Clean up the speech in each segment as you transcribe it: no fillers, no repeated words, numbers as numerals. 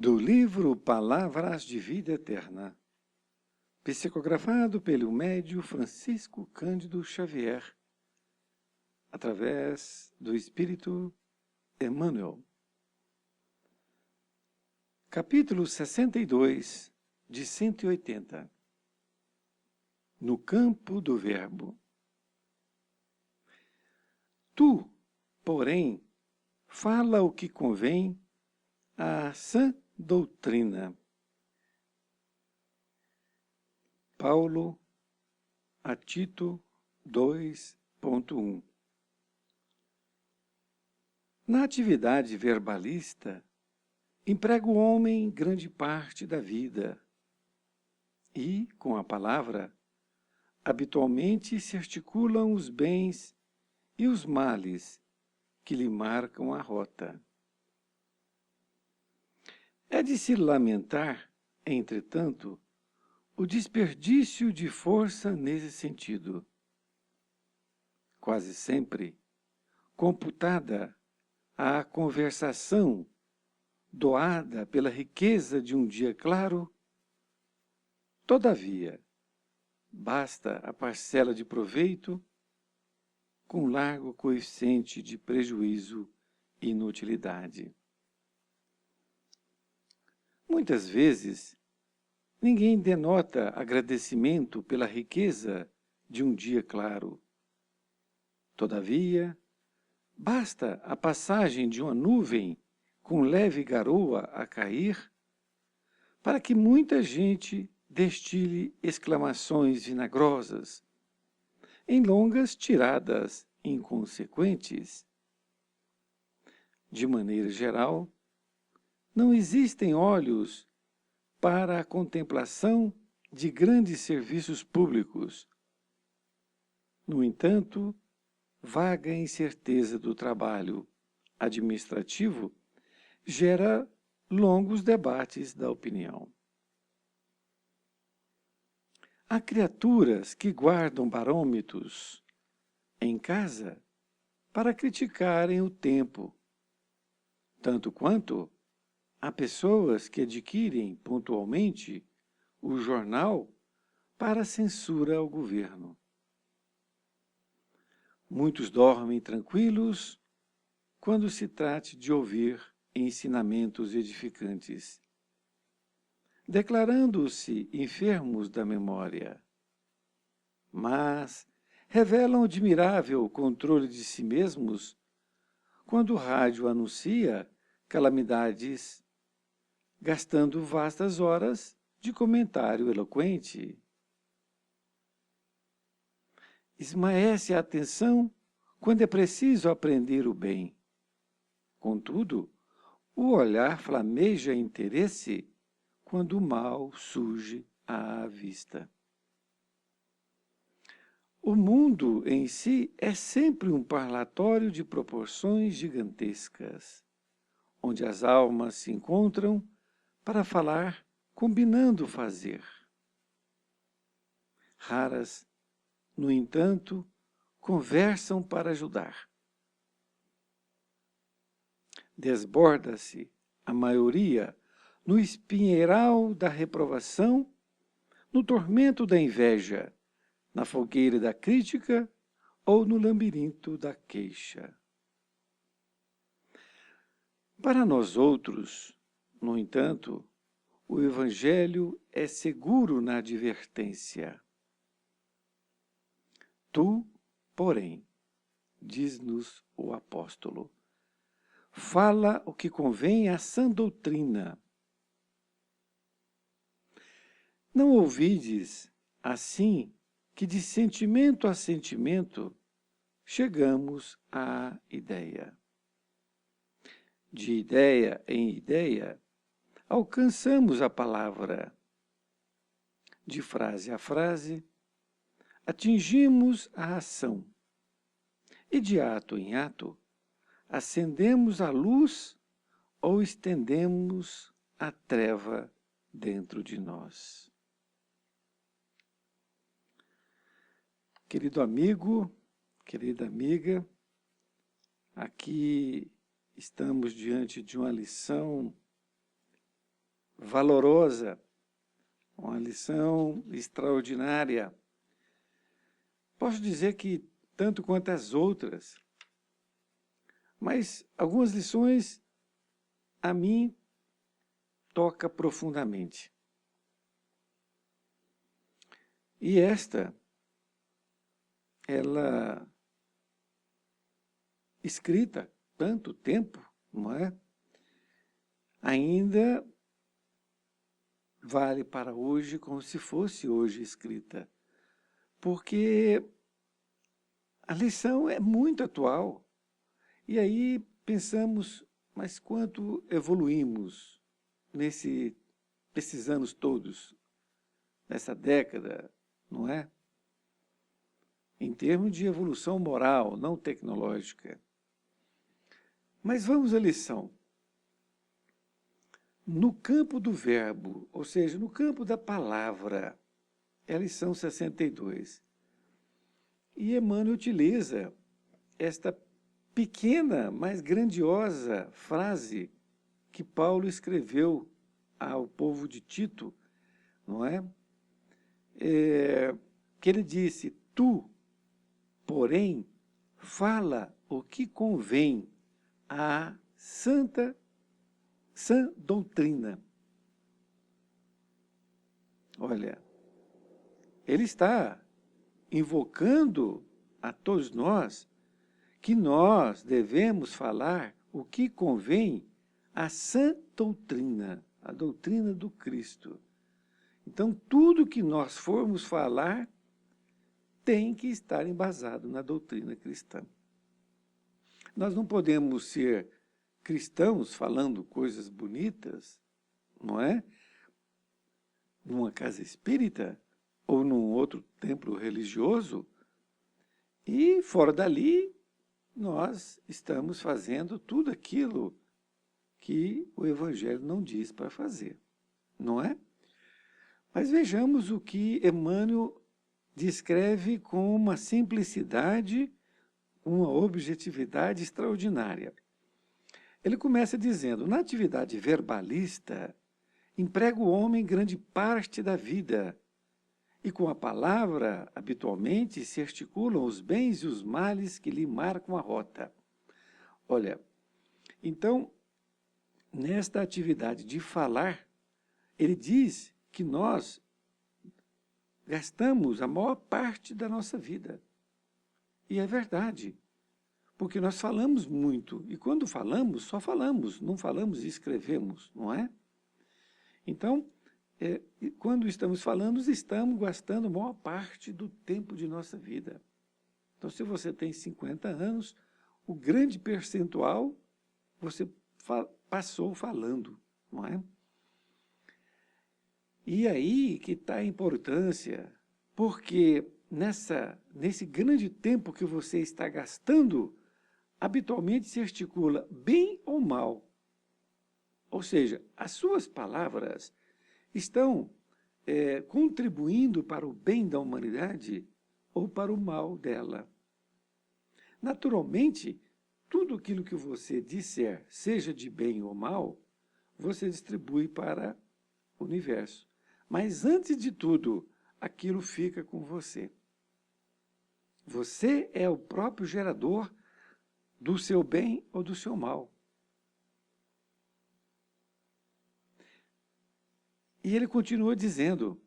Do livro Palavras de Vida Eterna, psicografado pelo médium Francisco Cândido Xavier, através do Espírito Emmanuel. Capítulo 62, de 180. No campo do verbo. Tu, porém, fala o que convém à sã doutrina. Paulo a Tito 2.1. Na atividade verbalista, emprega o homem grande parte da vida e, com a palavra, habitualmente se articulam os bens e os males que lhe marcam a rota. É de se lamentar, entretanto, o desperdício de força nesse sentido. Quase sempre, computada a conversação doada pela riqueza de um dia claro, todavia, basta a parcela de proveito com largo coeficiente de prejuízo e inutilidade. Muitas vezes, ninguém denota agradecimento pela riqueza de um dia claro. Todavia, basta a passagem de uma nuvem com leve garoa a cair para que muita gente destile exclamações vinagrosas em longas tiradas inconsequentes. De maneira geral, não existem olhos para a contemplação de grandes serviços públicos. No entanto, vaga incerteza do trabalho administrativo gera longos debates da opinião. Há criaturas que guardam barômetros em casa para criticarem o tempo, tanto quanto há pessoas que adquirem pontualmente o jornal para censura ao governo. Muitos dormem tranquilos quando se trate de ouvir ensinamentos edificantes, declarando-se enfermos da memória, mas revelam admirável controle de si mesmos quando o rádio anuncia calamidades, gastando vastas horas de comentário eloquente. Esmaece a atenção quando é preciso aprender o bem. Contudo, o olhar flameja interesse quando o mal surge à vista. O mundo em si é sempre um parlatório de proporções gigantescas, onde as almas se encontram para falar, combinando fazer. Raras, no entanto, conversam para ajudar. Desborda-se, a maioria, no espinheiral da reprovação, no tormento da inveja, na fogueira da crítica ou no labirinto da queixa. Para nós outros, no entanto, o Evangelho é seguro na advertência. Tu, porém, diz-nos o apóstolo, fala o que convém à sã doutrina. Não ouvides, assim, que de sentimento a sentimento chegamos à ideia. De ideia em ideia, alcançamos a palavra. De frase a frase, atingimos a ação. E de ato em ato, acendemos a luz ou estendemos a treva dentro de nós. Querido amigo, querida amiga, aqui estamos diante de uma lição valorosa, uma lição extraordinária. Posso dizer que tanto quanto as outras, mas algumas lições a mim toca profundamente. E esta, ela escrita tanto tempo, não é? Ainda vale para hoje como se fosse hoje escrita, porque a lição é muito atual. E aí pensamos, mas quanto evoluímos nesses anos todos, nessa década, não é? Em termos de evolução moral, não tecnológica. Mas vamos à lição. No campo do verbo, ou seja, no campo da palavra, é a lição 62. E Emmanuel utiliza esta pequena, mas grandiosa frase que Paulo escreveu ao povo de Tito, não é? Que ele disse, tu, porém, fala o que convém à sã doutrina. Olha, ele está invocando a todos nós que nós devemos falar o que convém à sã doutrina, a doutrina do Cristo. Então, tudo que nós formos falar tem que estar embasado na doutrina cristã. Nós não podemos ser cristãos falando coisas bonitas, não é? Numa casa espírita ou num outro templo religioso, e fora dali nós estamos fazendo tudo aquilo que o Evangelho não diz para fazer, não é? Mas vejamos o que Emmanuel descreve com uma simplicidade, uma objetividade extraordinária. Ele começa dizendo, na atividade verbalista, emprega o homem grande parte da vida, e com a palavra, habitualmente, se articulam os bens e os males que lhe marcam a rota. Olha, então, nesta atividade de falar, ele diz que nós gastamos a maior parte da nossa vida. E é verdade, porque nós falamos muito, e quando falamos, só falamos, não falamos e escrevemos, não é? Então, quando estamos falando, estamos gastando a maior parte do tempo de nossa vida. Então, se você tem 50 anos, o grande percentual você passou falando, não é? E aí que está a importância, porque nesse grande tempo que você está gastando, habitualmente se articula bem ou mal. Ou seja, as suas palavras estão contribuindo para o bem da humanidade ou para o mal dela. Naturalmente, tudo aquilo que você disser, seja de bem ou mal, você distribui para o universo. Mas, antes de tudo, aquilo fica com você. Você é o próprio gerador do seu bem ou do seu mal. E ele continua dizendo,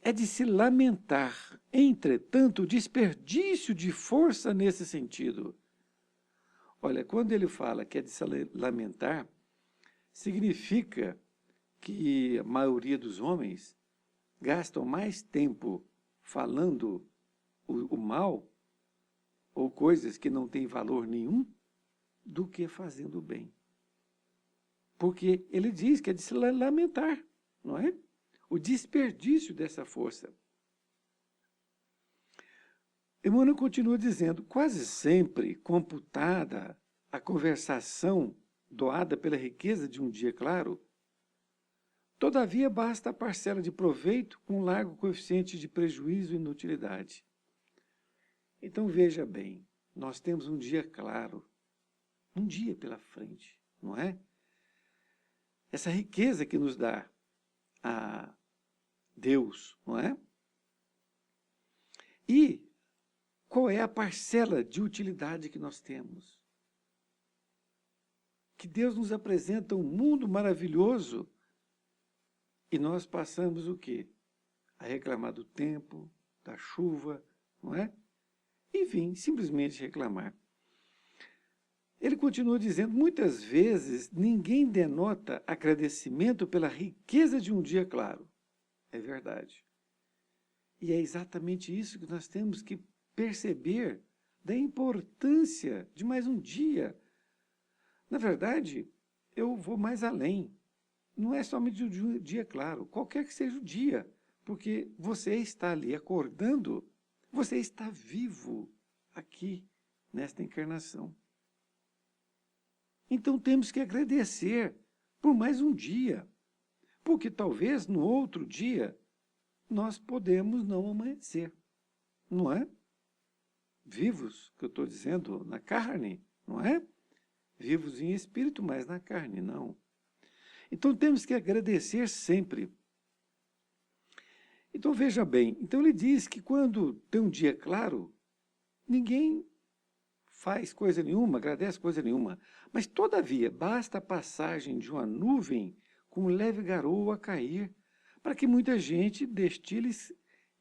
é de se lamentar, entretanto, o desperdício de força nesse sentido. Olha, quando ele fala que é de se lamentar, significa que a maioria dos homens gastam mais tempo falando o mal, ou coisas que não têm valor nenhum, do que fazendo o bem. Porque ele diz que é de se lamentar, não é? O desperdício dessa força. Emmanuel continua dizendo, quase sempre computada a conversação doada pela riqueza de um dia claro, todavia basta a parcela de proveito com largo coeficiente de prejuízo e inutilidade. Então veja bem, nós temos um dia claro, um dia pela frente, não é? Essa riqueza que nos dá a Deus, não é? E qual é a parcela de utilidade que nós temos? Que Deus nos apresenta um mundo maravilhoso e nós passamos o quê? A reclamar do tempo, da chuva, não é? Enfim, simplesmente reclamar. Ele continua dizendo, muitas vezes ninguém denota agradecimento pela riqueza de um dia claro. É verdade. E é exatamente isso que nós temos que perceber da importância de mais um dia. Na verdade, eu vou mais além. Não é somente um dia claro, qualquer que seja o dia, porque você está ali acordando, você está vivo aqui, nesta encarnação. Então temos que agradecer por mais um dia, porque talvez no outro dia nós podemos não amanhecer, não é? Vivos, que eu estou dizendo, na carne, não é? Vivos em espírito, mas na carne, não. Então temos que agradecer sempre. Então veja bem, então ele diz que quando tem um dia claro, ninguém faz coisa nenhuma, agradece coisa nenhuma. Mas, todavia, basta a passagem de uma nuvem com leve garoa a cair, para que muita gente destile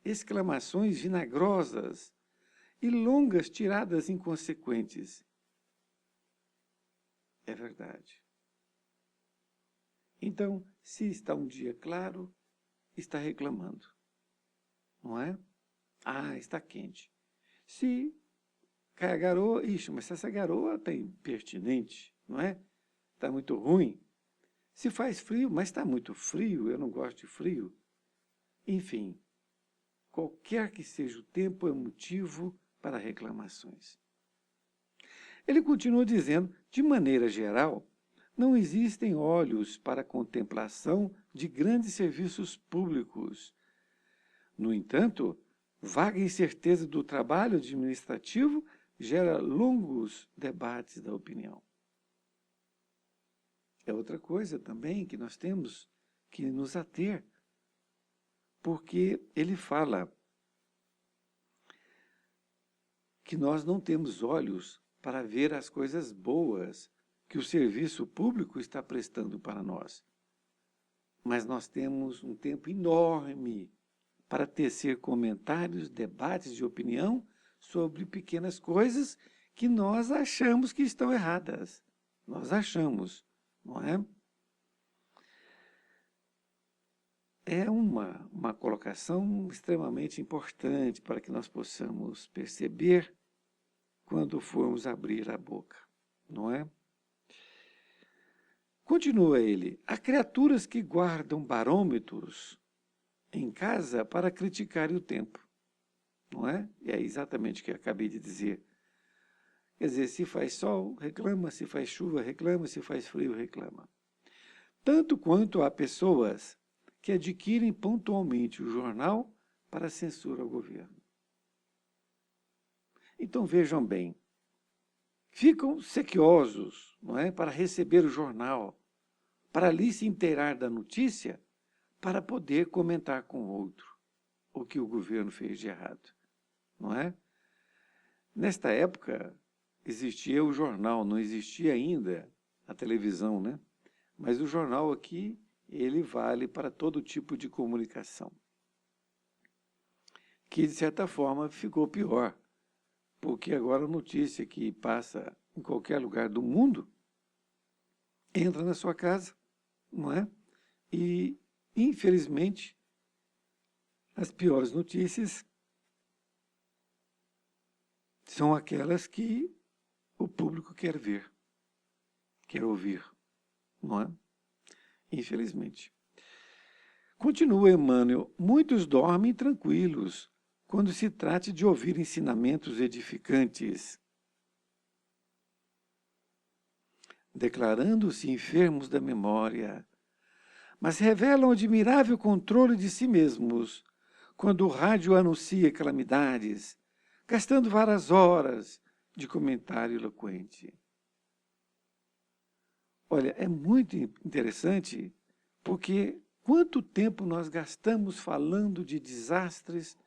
exclamações vinagrosas e longas tiradas inconsequentes. É verdade. Então, se está um dia claro, está reclamando. Não é? Ah, está quente. Se cai a garoa, ixi, mas essa garoa está impertinente, não é? Está muito ruim. Se faz frio, mas está muito frio, eu não gosto de frio. Enfim, qualquer que seja o tempo é motivo para reclamações. Ele continua dizendo, de maneira geral, não existem olhos para a contemplação de grandes serviços públicos. No entanto, vaga incerteza do trabalho administrativo gera longos debates da opinião. É outra coisa também que nós temos que nos ater, porque ele fala que nós não temos olhos para ver as coisas boas que o serviço público está prestando para nós. Mas nós temos um tempo enorme para tecer comentários, debates de opinião sobre pequenas coisas que nós achamos que estão erradas. Nós achamos, não é? É uma colocação extremamente importante para que nós possamos perceber quando formos abrir a boca, não é? Continua ele, há criaturas que guardam barômetros em casa para criticarem o tempo, não é? E é exatamente o que eu acabei de dizer. Quer dizer, se faz sol, reclama, se faz chuva, reclama, se faz frio, reclama. Tanto quanto há pessoas que adquirem pontualmente o jornal para censura ao governo. Então vejam bem, ficam sequiosos, não é, para receber o jornal, para ali se inteirar da notícia, para poder comentar com o outro o que o governo fez de errado, não é? Nesta época existia o jornal, não existia ainda a televisão, né? Mas o jornal aqui, ele vale para todo tipo de comunicação, que de certa forma ficou pior, porque agora a notícia que passa em qualquer lugar do mundo entra na sua casa, não é? E, infelizmente, as piores notícias são aquelas que o público quer ver, quer ouvir, não é? Infelizmente. Continua Emmanuel, muitos dormem tranquilos quando se trata de ouvir ensinamentos edificantes, declarando-se enfermos da memória, mas revelam admirável controle de si mesmos quando o rádio anuncia calamidades, gastando várias horas de comentário eloquente. Olha, é muito interessante porque Quanto tempo nós gastamos falando de desastres,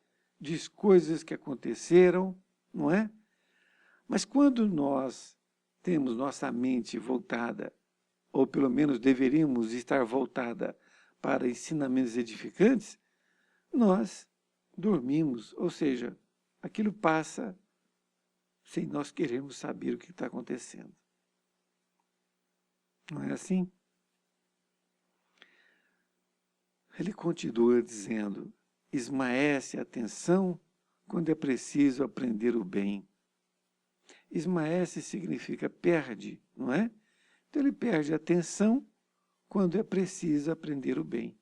de coisas que aconteceram, não é? Mas quando nós temos nossa mente voltada, ou pelo menos deveríamos estar voltada para ensinamentos edificantes, nós dormimos, ou seja, aquilo passa sem nós querermos saber o que está acontecendo. Não é assim? Ele continua dizendo, esmaece a atenção quando é preciso aprender o bem. Esmaece significa perde, não é? Então ele perde a atenção quando é preciso aprender o bem.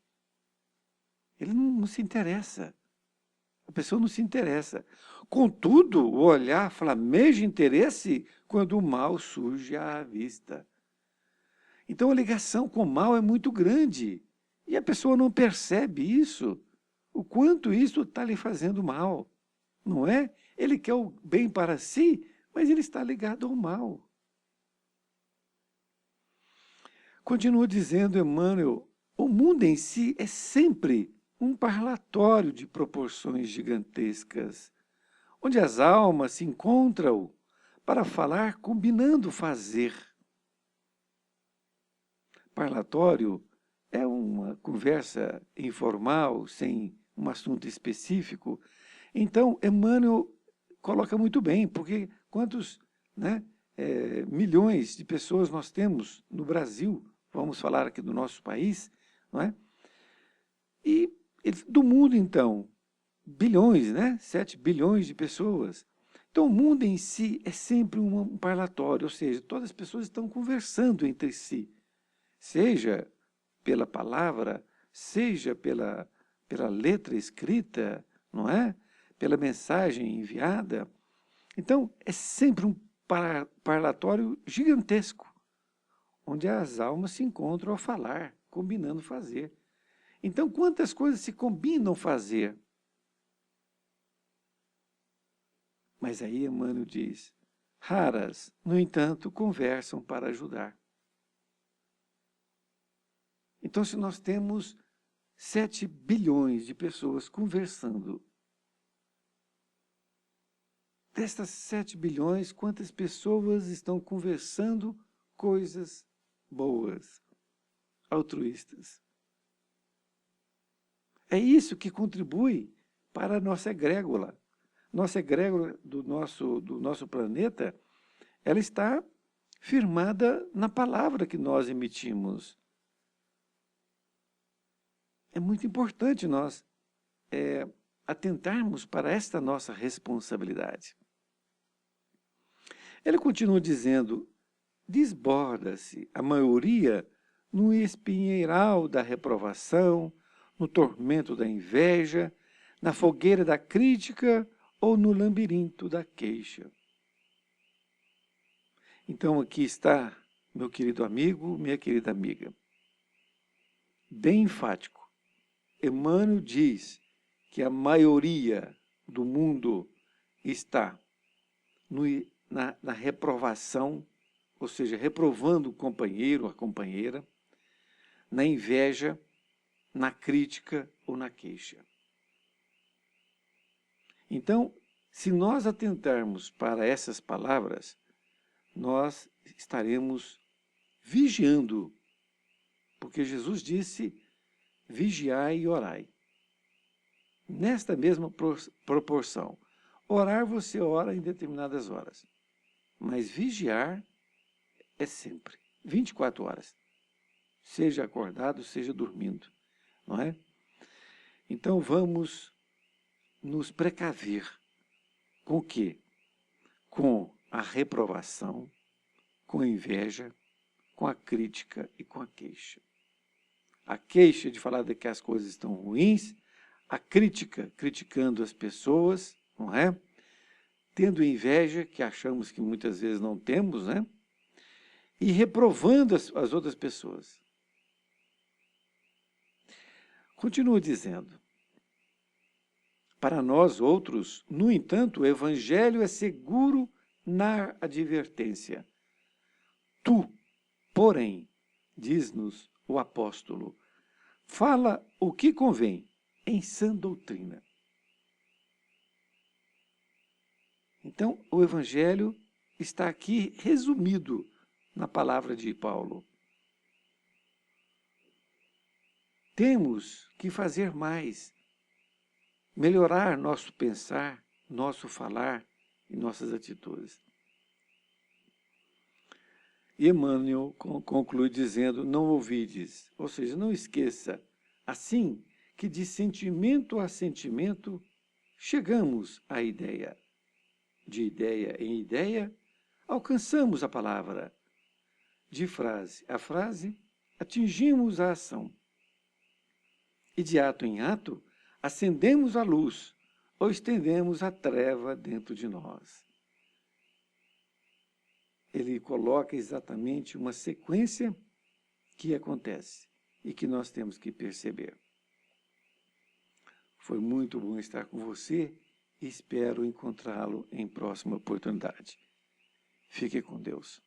Ele não se interessa. A pessoa não se interessa. Contudo, o olhar flameja interesse quando o mal surge à vista. Então a ligação com o mal é muito grande. E a pessoa não percebe isso, o quanto isso está lhe fazendo mal, não é? Ele quer o bem para si, mas ele está ligado ao mal. Continua dizendo Emmanuel, o mundo em si é sempre um parlatório de proporções gigantescas, onde as almas se encontram para falar combinando fazer. Parlatório é uma conversa informal, sem um assunto específico. Então, Emmanuel coloca muito bem, porque quantos milhões de pessoas nós temos no Brasil, vamos falar aqui do nosso país, não é? E do mundo, então, bilhões, 7 bilhões de pessoas. Então, o mundo em si é sempre um parlatório, ou seja, todas as pessoas estão conversando entre si, seja pela palavra, seja pela letra escrita, não é? Pela mensagem enviada. Então, é sempre um parlatório gigantesco, onde as almas se encontram a falar, combinando fazer. Então, quantas coisas se combinam fazer? Mas aí Emmanuel diz, raras, no entanto, conversam para ajudar. Então, se nós temos 7 bilhões de pessoas conversando, destas 7 bilhões, quantas pessoas estão conversando coisas boas, altruístas? É isso que contribui para a nossa egrégora. Nossa egrégora do nosso planeta, ela está firmada na palavra que nós emitimos. É muito importante nós atentarmos para esta nossa responsabilidade. Ele continua dizendo, desborda-se a maioria no espinheiral da reprovação, no tormento da inveja, na fogueira da crítica ou no labirinto da queixa. Então aqui está, meu querido amigo, minha querida amiga, bem enfático. Emmanuel diz que a maioria do mundo está na reprovação, ou seja, reprovando o companheiro, a companheira, na inveja, na crítica ou na queixa. Então, se nós atentarmos para essas palavras, nós estaremos vigiando, porque Jesus disse, vigiai e orai. Nesta mesma proporção. Orar você ora em determinadas horas, mas vigiar é sempre, 24 horas. Seja acordado, seja dormindo, não é? Então vamos nos precaver com o quê? Com a reprovação, com a inveja, com a crítica e com a queixa. A queixa de falar de que as coisas estão ruins, a crítica, criticando as pessoas, não é? Tendo inveja, que achamos que muitas vezes não temos, né? E reprovando as outras pessoas. Continua dizendo, para nós outros, no entanto, o Evangelho é seguro na advertência. Tu, porém, diz-nos o apóstolo, fala o que convém, em sã doutrina. Então, o Evangelho está aqui resumido na palavra de Paulo. Temos que fazer mais, melhorar nosso pensar, nosso falar e nossas atitudes. E Emmanuel conclui dizendo, não ouvides, ou seja, não esqueça, assim que de sentimento a sentimento chegamos à ideia. De ideia em ideia, alcançamos a palavra. De frase a frase, atingimos a ação. E de ato em ato, acendemos a luz ou estendemos a treva dentro de nós. Ele coloca exatamente uma sequência que acontece e que nós temos que perceber. Foi muito bom estar com você e espero encontrá-lo em próxima oportunidade. Fique com Deus.